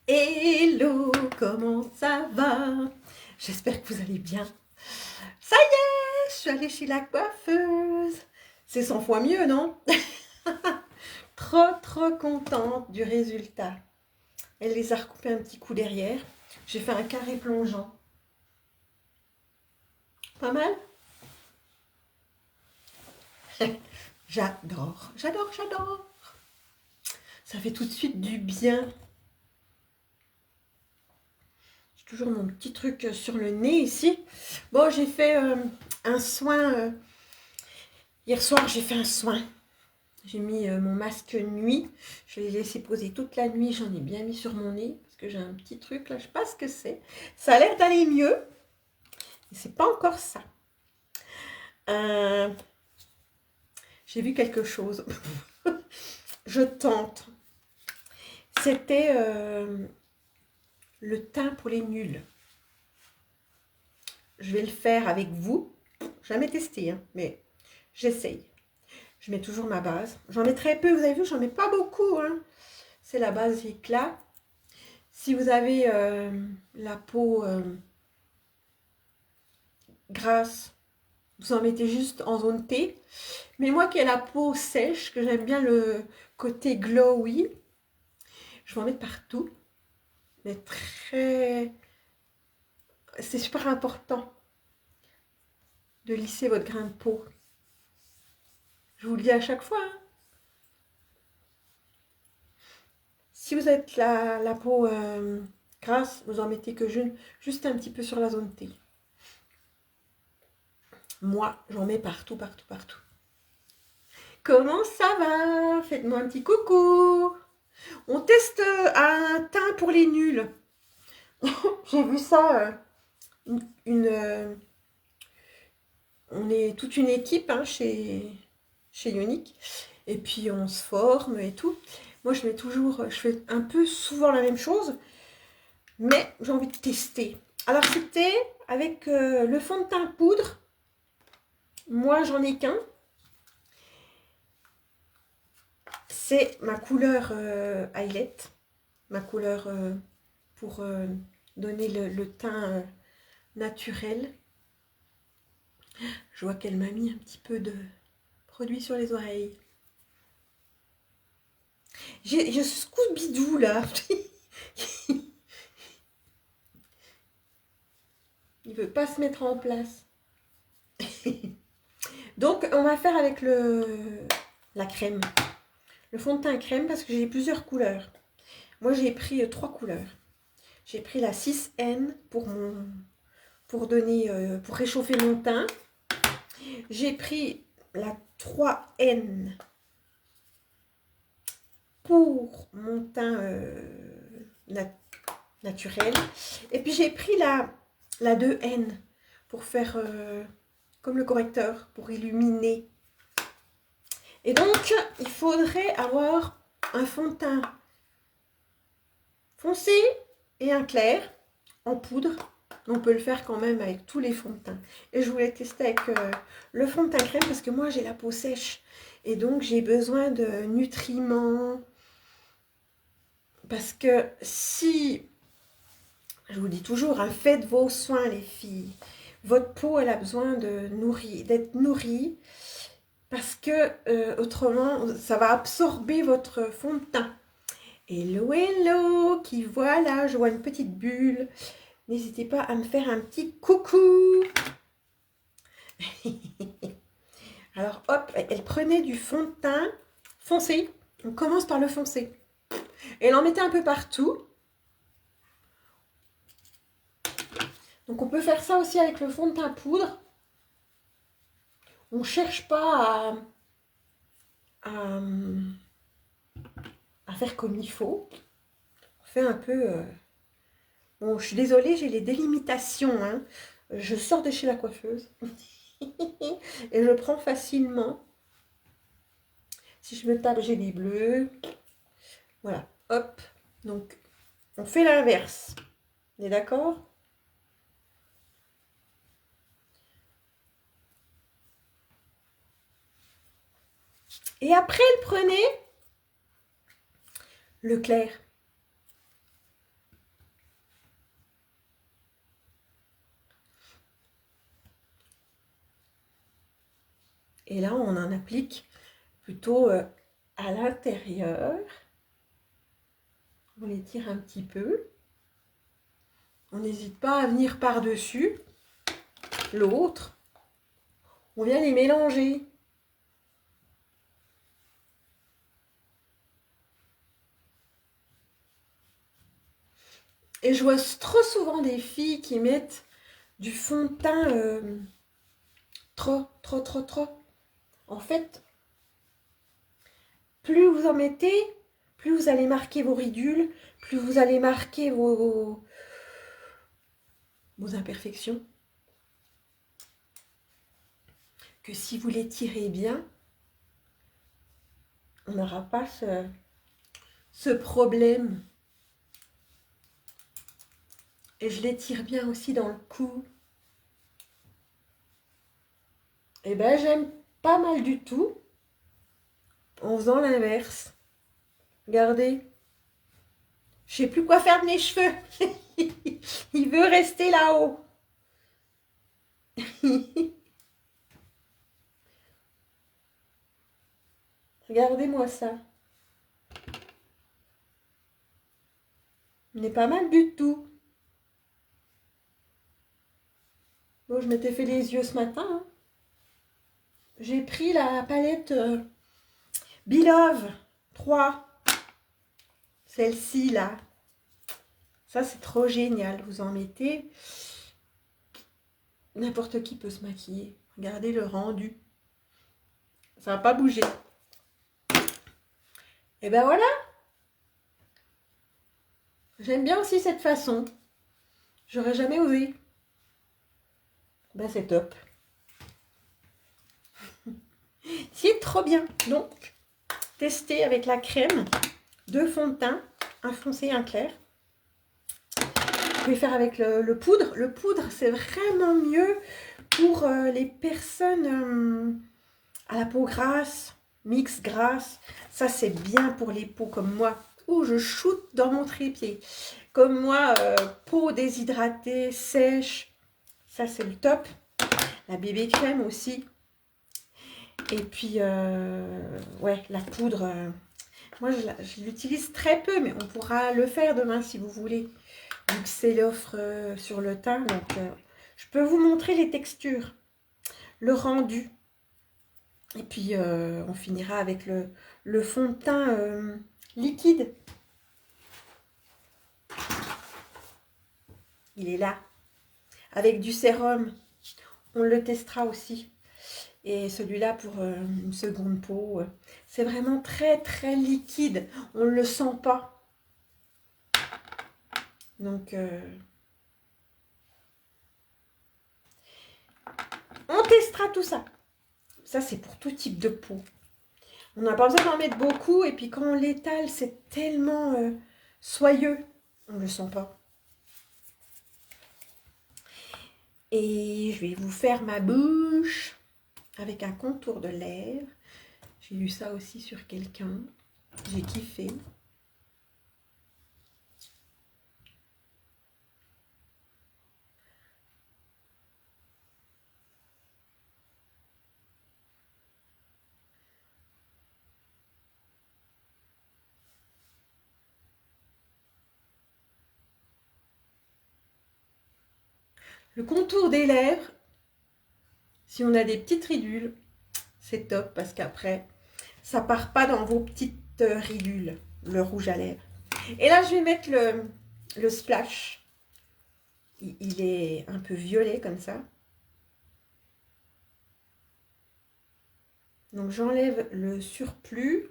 Hello, comment ça va? J'espère que vous allez bien. Ça y est, je suis allée chez la coiffeuse. C'est 100 fois mieux, non? Trop contente du résultat. Elle les a recoupés un petit coup derrière. J'ai fait un carré plongeant. Pas mal? J'adore. Ça fait tout de suite du bien. J'ai toujours mon petit truc sur le nez ici. Bon, j'ai fait un soin. Hier soir, j'ai fait un soin. J'ai mis mon masque nuit. Je l'ai laissé poser toute la nuit. J'en ai bien mis sur mon nez parce que j'ai un petit truc là. Je sais pas ce que c'est. Ça a l'air d'aller mieux. Mais c'est pas encore ça. Euh, j'ai vu quelque chose. Je tente. C'était le teint pour les nuls. Je vais le faire avec vous. Jamais testé, hein, mais j'essaye. Je mets toujours ma base. J'en mets très peu. Vous avez vu, j'en mets pas beaucoup. Hein. C'est la base éclat. Si vous avez la peau grasse, vous en mettez juste en zone T. Mais moi qui ai la peau sèche, que j'aime bien le côté glowy, je vais en mettre partout. Mais très... C'est super important de lisser votre grain de peau. Je vous le dis à chaque fois. Hein. Si vous êtes la peau grasse, vous en mettez que juste un petit peu sur la zone T. Moi, j'en mets partout. Comment ça va? Faites-moi un petit coucou. On teste un teint pour les nuls. J'ai vu ça, on est toute une équipe hein, chez Ionic. Et puis on se forme et tout. Moi je fais un peu souvent la même chose, mais j'ai envie de tester. Alors c'était avec le fond de teint poudre. Moi j'en ai qu'un. C'est ma couleur highlight. Ma couleur pour donner le teint naturel. Je vois qu'elle m'a mis un petit peu de produit sur les oreilles. J'ai ce coup de bidou là. Il veut pas se mettre en place. Donc on va faire avec la crème. Le fond de teint crème parce que j'ai plusieurs couleurs. Moi j'ai pris trois couleurs. J'ai pris la 6N pour donner pour réchauffer mon teint. J'ai pris la 3N pour mon teint naturel. Et puis j'ai pris la 2N pour faire comme le correcteur, pour illuminer. Et donc, il faudrait avoir un fond de teint foncé et un clair en poudre. On peut le faire quand même avec tous les fonds de teint. Et je voulais tester avec le fond de teint crème parce que moi j'ai la peau sèche. Et donc j'ai besoin de nutriments. Parce que si, je vous dis toujours, hein, faites vos soins les filles. Votre peau elle a besoin d'être nourrie. Parce que autrement ça va absorber votre fond de teint. Hello, qui voilà, je vois une petite bulle. N'hésitez pas à me faire un petit coucou. Alors hop, elle prenait du fond de teint foncé. On commence par le foncé. Et elle en mettait un peu partout. Donc on peut faire ça aussi avec le fond de teint poudre. On ne cherche pas à, à faire comme il faut. On fait un peu... Bon, je suis désolée, j'ai les délimitations. Hein. Je sors de chez la coiffeuse. Et je prends facilement. Si je me tape, j'ai des bleus. Voilà, hop. Donc, on fait l'inverse. On est d'accord? Et après, elle prenait le clair. Et là, on en applique plutôt à l'intérieur. On l'étire un petit peu. On n'hésite pas à venir par-dessus l'autre. On vient les mélanger. Et je vois trop souvent des filles qui mettent du fond de teint trop. En fait, plus vous en mettez, plus vous allez marquer vos ridules, plus vous allez marquer vos imperfections. Que si vous les tirez bien, on n'aura pas ce problème. Et je les tire bien aussi dans le cou. Et ben j'aime pas mal du tout en faisant l'inverse. Regardez. Je sais plus quoi faire de mes cheveux. Il veut rester là-haut. Regardez-moi ça. Il n'est pas mal du tout. Bon, je m'étais fait les yeux ce matin. Hein. J'ai pris la palette Belove 3. Celle-ci, là. Ça, c'est trop génial. Vous en mettez. N'importe qui peut se maquiller. Regardez le rendu. Ça va pas bouger. Et ben voilà. J'aime bien aussi cette façon. J'aurais jamais osé. Ben c'est top. C'est trop bien. Donc, testez avec la crème, 2 fonds de teint, un foncé et un clair. Vous pouvez faire avec le poudre. Le poudre, c'est vraiment mieux pour les personnes à la peau grasse, mix grasse. Ça, c'est bien pour les peaux comme moi. Ouh, je shoot dans mon trépied. Comme moi, peau déshydratée, sèche. Ça, c'est le top. La bébé crème aussi. Et puis, ouais, la poudre. Moi, je l'utilise très peu, mais on pourra le faire demain si vous voulez. Vu que c'est l'offre sur le teint. Donc, je peux vous montrer les textures, le rendu. Et puis, on finira avec le fond de teint liquide. Il est là. Avec du sérum. On le testera aussi. Et celui-là pour une seconde peau. C'est vraiment très, très liquide. On ne le sent pas. Donc, on testera tout ça. Ça, c'est pour tout type de peau. On n'a pas besoin d'en mettre beaucoup. Et puis, quand on l'étale, c'est tellement soyeux. On ne le sent pas. Et je vais vous faire ma bouche avec un contour de lèvres. J'ai lu ça aussi sur quelqu'un. J'ai kiffé. Le contour des lèvres, si on a des petites ridules, c'est top parce qu'après, ça part pas dans vos petites ridules, le rouge à lèvres. Et là, je vais mettre le splash. Il est un peu violet comme ça. Donc, j'enlève le surplus.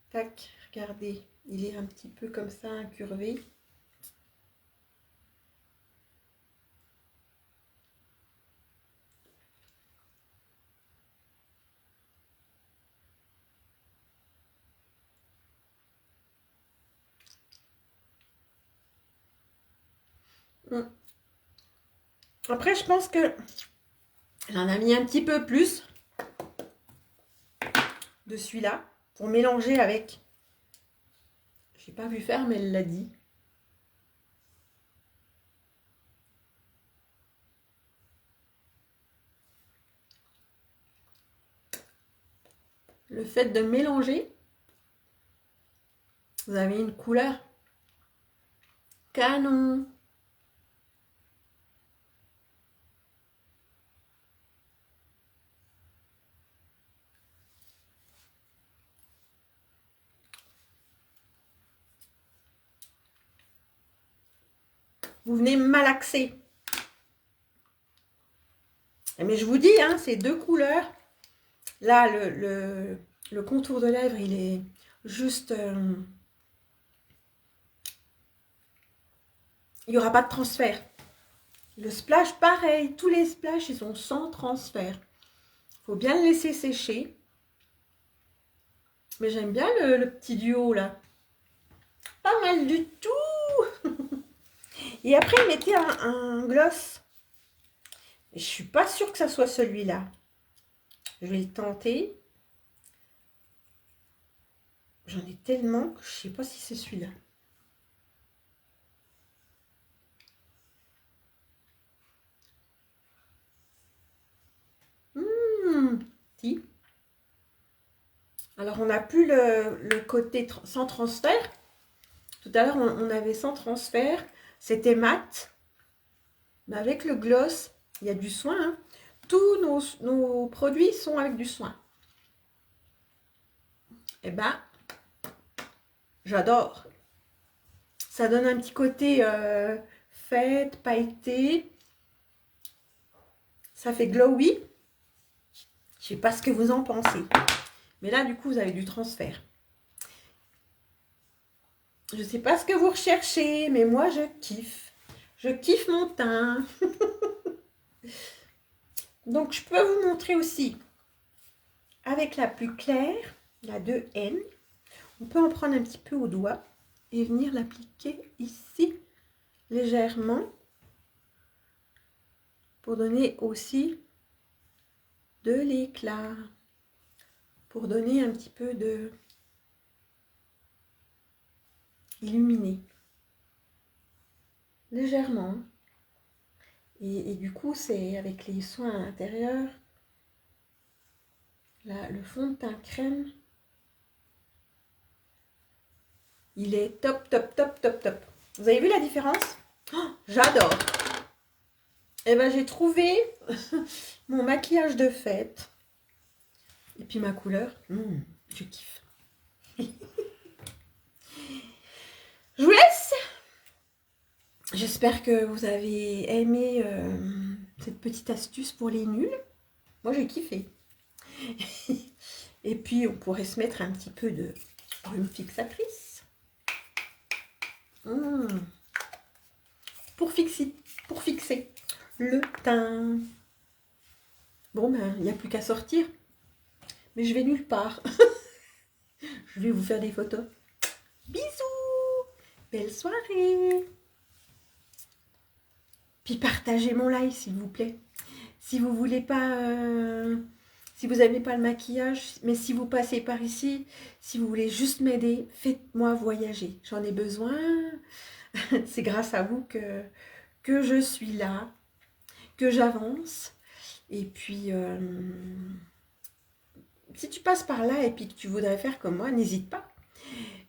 Tac, regardez, il est un petit peu comme ça, incurvé. Après, je pense que elle en a mis un petit peu plus de celui-là pour mélanger avec. J'ai pas vu faire, mais elle l'a dit. le fait de mélanger, vous avez une couleur canon. Vous venez malaxer. Mais je vous dis, hein, ces deux couleurs, là, le contour de lèvres, il est juste... il n'y aura pas de transfert. Le splash, pareil. Tous les splashes, ils sont sans transfert. Il faut bien le laisser sécher. Mais j'aime bien le petit duo, là. Pas mal du tout. Et après, mettez un gloss. Je ne suis pas sûre que ça soit celui-là. Je vais le tenter. J'en ai tellement que je ne sais pas si c'est celui-là. Si. Alors, on n'a plus le côté sans transfert. Tout à l'heure, on avait sans transfert. C'était mat. Mais avec le gloss, il y a du soin. Hein. Tous nos produits sont avec du soin. Eh ben, j'adore. Ça donne un petit côté fête, pailleté. Ça fait glowy. Je sais pas ce que vous en pensez. Mais là, du coup, vous avez du transfert. Je ne sais pas ce que vous recherchez, mais moi, je kiffe. Je kiffe mon teint. Donc, je peux vous montrer aussi avec la plus claire, la 2N. On peut en prendre un petit peu au doigt et venir l'appliquer ici, légèrement, pour donner aussi de l'éclat, pour donner un petit peu de illuminé, légèrement. Et du coup, c'est avec les soins à l'intérieur, le fond de teint crème, il est top, top, top, top, top. Vous avez vu la différence? Oh, j'adore. Et ben j'ai trouvé mon maquillage de fête. Et puis ma couleur, je kiffe. Je vous laisse. J'espère que vous avez aimé cette petite astuce pour les nuls. Moi, j'ai kiffé. Et puis, on pourrait se mettre un petit peu de brume fixatrice. Pour fixer le teint. Bon, ben, il n'y a plus qu'à sortir. Mais je vais nulle part. Je vais vous faire des photos. Bisous. Belle soirée. Puis partagez mon live, s'il vous plaît. Si vous voulez pas... si vous n'aimez pas le maquillage, mais si vous passez par ici, si vous voulez juste m'aider, faites-moi voyager. J'en ai besoin. C'est grâce à vous que je suis là, que j'avance. Et puis, si tu passes par là et puis que tu voudrais faire comme moi, n'hésite pas.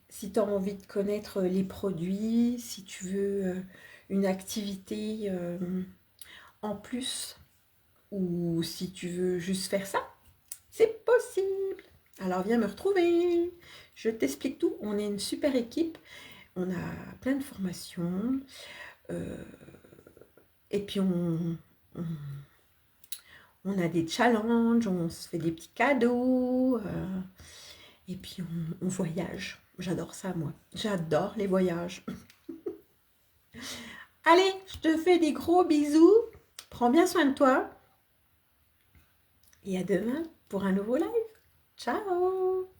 Si tu as envie de connaître les produits, si tu veux une activité en plus, ou si tu veux juste faire ça, c'est possible. Alors viens me retrouver, je t'explique tout. On est une super équipe, on a plein de formations, et puis on a des challenges, on se fait des petits cadeaux, et puis on voyage. J'adore ça, moi. J'adore les voyages. Allez, je te fais des gros bisous. Prends bien soin de toi. Et à demain pour un nouveau live. Ciao!